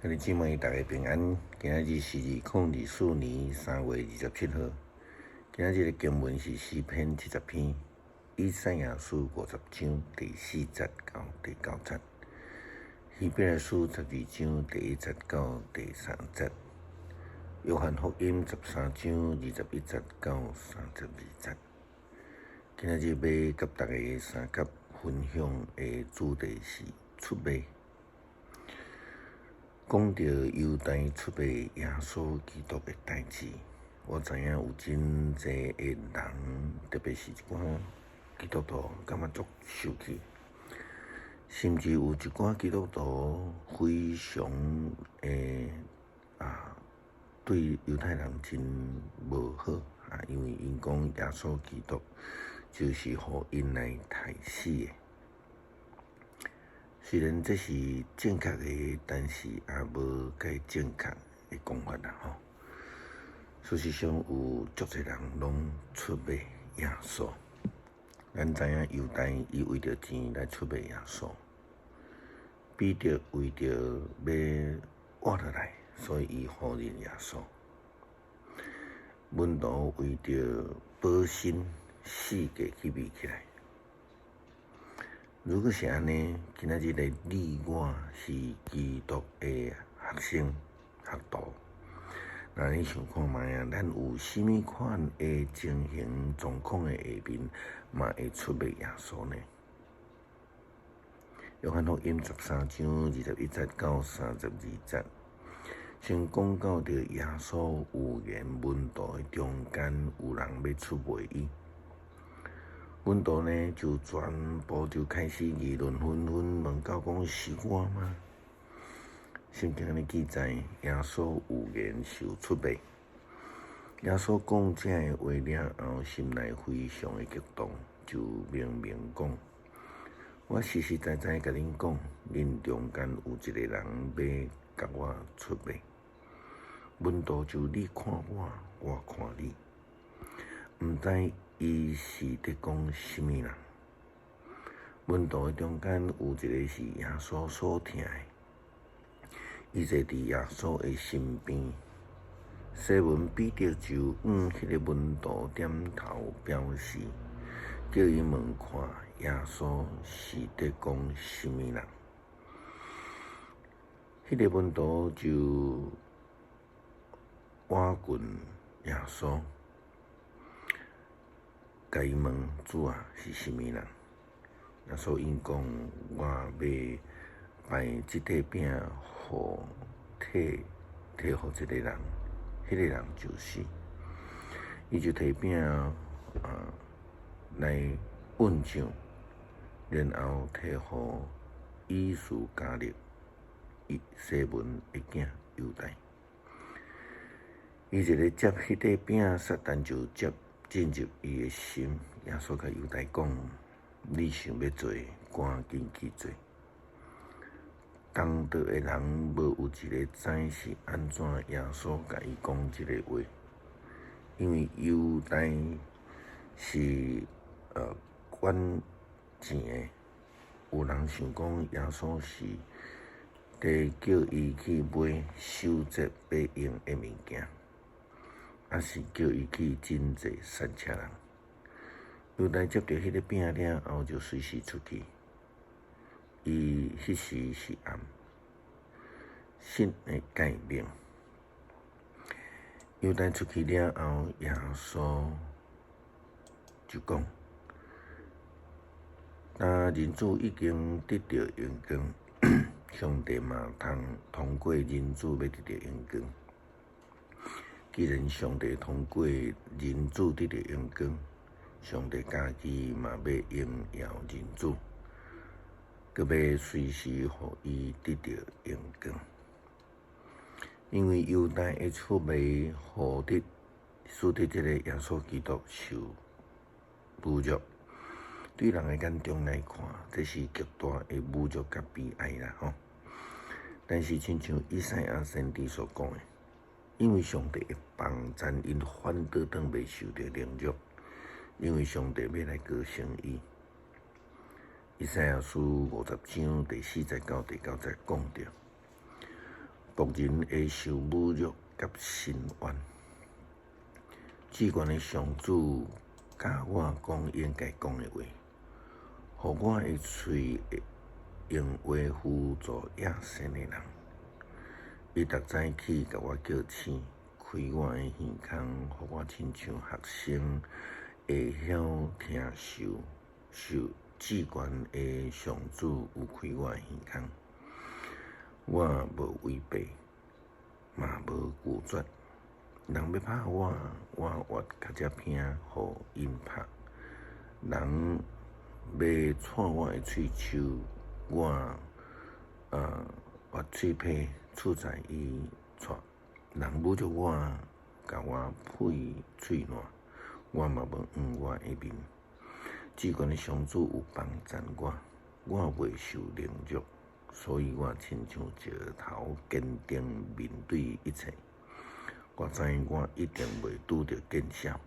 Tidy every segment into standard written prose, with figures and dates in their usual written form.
各位姊妹，大家平安。今仔日是2024年3月27号。今仔日的经文是诗篇70篇，以赛亚书50章第4节到第9节，希伯来书12章第1节到第3节，约翰福音13章21节到32节。今仔日要甲大家三角分享的主题是出卖。讲到犹太出卖耶稣基督的代志，我知影有真侪的人，特别是一寡基督徒，感觉足受气，甚至有一寡基督徒非常对犹太人真无好因为因讲耶稣基督就是互因来害死的。虽然这是正确的，但是也无介正确的讲法啦吼。事实上，有足侪人拢出卖耶稣。咱知影犹太伊为着钱来出卖耶稣，彼得为着要活落来，所以伊否认耶稣。门徒为着保身，死价去卖起来。如果是安尼，今仔日的你我是基督的学生、学徒，那你想看卖啊？咱有甚物款的情形状况的下面，嘛会出卖耶稣呢？约翰福音13章21节到32节，先讲到着耶稣有缘门徒的中间有人要出卖伊。门徒呢，就全部就开始议论纷纷，问到讲是我吗？圣经里记载，耶稣有言受出卖。耶稣讲这个话了后，心内非常的激动，就明明讲：我实实在在甲恁讲，恁中间有一个人要甲我出卖。门徒就你看我，我看你，毋知伊是伫讲什么人？门徒的中间有一个是耶稣所疼的，伊坐伫耶稣的身边。西门彼得就迄个门徒点头表示，叫伊问看耶稣是伫讲什么人？迄个门徒就挖近耶稣。甲伊问主啊是甚物人？耶稣因讲：我要摆即块饼，互摕互一个人，迄个人就是。伊就摕饼来问奖，然后摕互以斯加略西门的囝犹太。伊一个接迄块饼，撒旦就进入伊的心。耶稣甲犹太讲：你想要做，赶紧去做。当道的人无有一个知是安怎耶稣甲伊讲即个话，因为犹太是管钱的。有人想讲耶稣是伫叫伊去买守节百用的物件，还是叫伊去真济杀车人？犹太接到迄个饼了后，就随时出去。伊迄时是暗，神的改变。犹太出去了后，耶稣就讲：那人子已经得到荣光，上帝嘛通过人子要得到荣光。既然上帝通过人子得到荣光，上帝家己嘛要荣耀人子，佮要随时互伊得到荣光。因为犹太的出卖，使得这个耶稣基督受侮辱。对人的眼中来看，这是极大的侮辱甲悲哀啦吼。但是亲像以赛亚先知所讲的，因为上帝会帮赞因反倒当未受到凌辱，因为上帝要来高升伊。以赛亚书50章第4节到第9节讲着，仆人会受侮辱甲伸冤。至悬的上主教我讲应该讲的话，互我的喙会用话辅助野生的人。伊逐早起甲我叫醒，开我的耳孔，互我亲像学生会晓听受至悬的上主有开我的耳孔。我无违背，嘛无拒绝。人要拍我，我活较只拼，互因拍。人要戳我的喙手，我活喙皮处在伊戳。人侮辱我，甲我呸喙烂，我嘛无黄我的面。至悬的上主有帮赞我，我袂受凌辱。所以我亲像石头，坚定面对一切。我知影我一定袂拄着见效，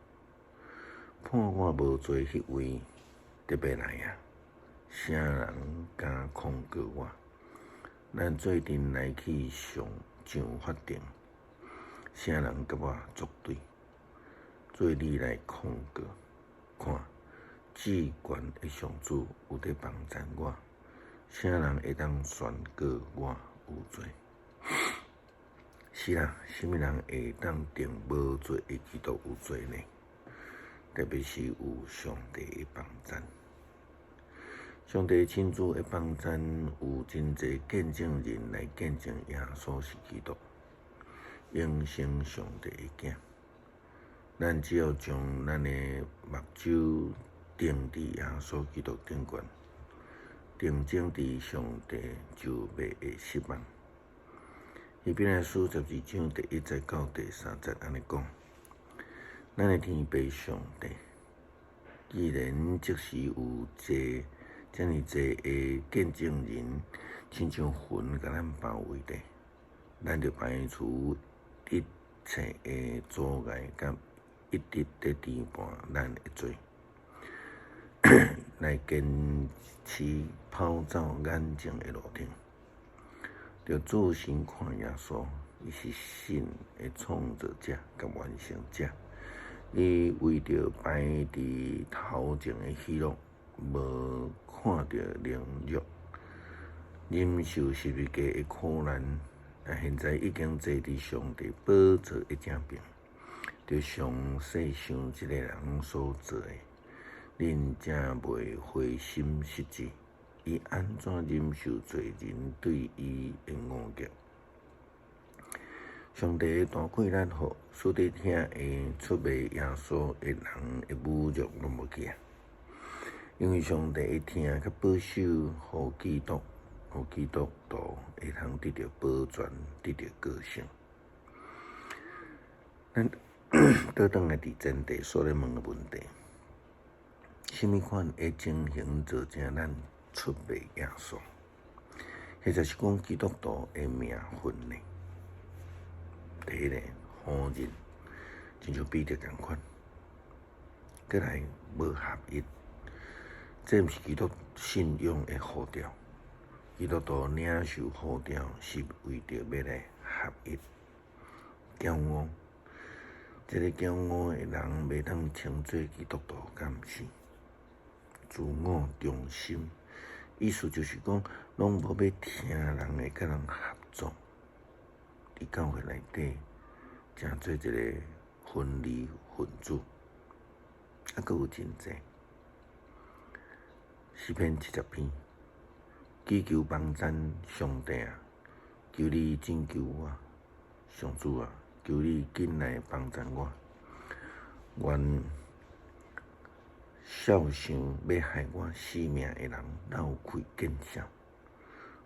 判我无做迄位，得要来啊！啥人敢控告我？咱做阵来去上法庭，啥人甲我作对？做你来控告，看至悬的上主有在帮赞我。啥人会当宣告我有罪？是啦，什么人会当定无罪的基督有罪呢？特别是有上帝的帮赞。上帝亲自的帮赞，有真侪见证人来见证耶稣是基督，永生上帝的囝。咱只要将咱的目睭定伫耶稣基督顶悬。定睛伫上帝就袂会失望。彼得前书12章第1节到第3节安尼讲：咱的天父上帝，既然即时有遮尔济的见证人，亲像云甲咱包围着，咱就排除一切的阻碍，甲一直在颠簸咱的罪。来坚持跑走眼前的路程，着注心看耶稣，伊是神的创造者甲完成者。伊为着排伫头前的喜乐，无看着凌辱，忍受十字架的苦难，现在已经坐伫上帝宝座的正边，着详细想即个人所做的。恁正袂灰心失志，伊安怎忍受罪人对伊的误解？上帝的大气力好，使得听会出卖耶稣的人的侮辱拢无去啊！因为上帝会听甲保守，互基督徒会通得到保全，得到个性。咱倒转来伫前提所咧问的问题。什么款的情形造成咱出卖耶稣？或者是讲基督徒的命运呢？第一个，好人，亲像彼得同款；再来，无合一，这毋是基督信仰的号召。基督徒领受号召，是为着要来合一。骄傲，这个骄傲的人袂当称做基督徒，敢毋是？自我中心，意思就是讲，拢无要听人的，甲人合作。伫教会内底，诚做一个分离分子，佫有真济。诗篇70篇，祈求帮赞上帝啊，求你拯救我，上主啊，求你紧来帮赞我。愿少想要害我性命的人漏开见效，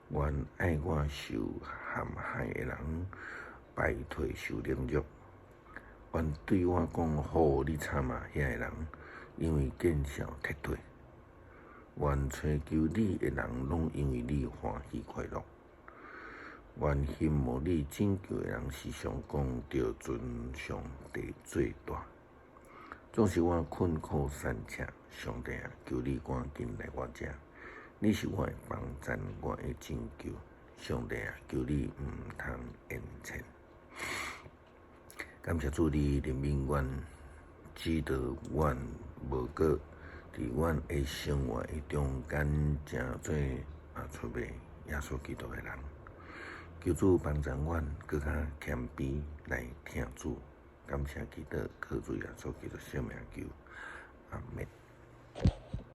愿爱我受陷害的人摆脱受凌辱，愿对我讲好你惨啊遐的人，因为见效撤退，愿追求你的人拢因为你欢喜快乐，愿羡慕你拯救的人时常讲着尊上帝最大。总是我困苦山侧，上帝啊，求你赶紧来我遮。你是我的帮赞，我的拯救，上帝啊，求你毋通言谶。感谢主你怜悯阮，指导阮无过伫阮的生活中间，正做出卖耶稣基督的人。求主帮助阮，更较谦卑来听主。感谢基督，靠主耶稣基督圣名求，阿门。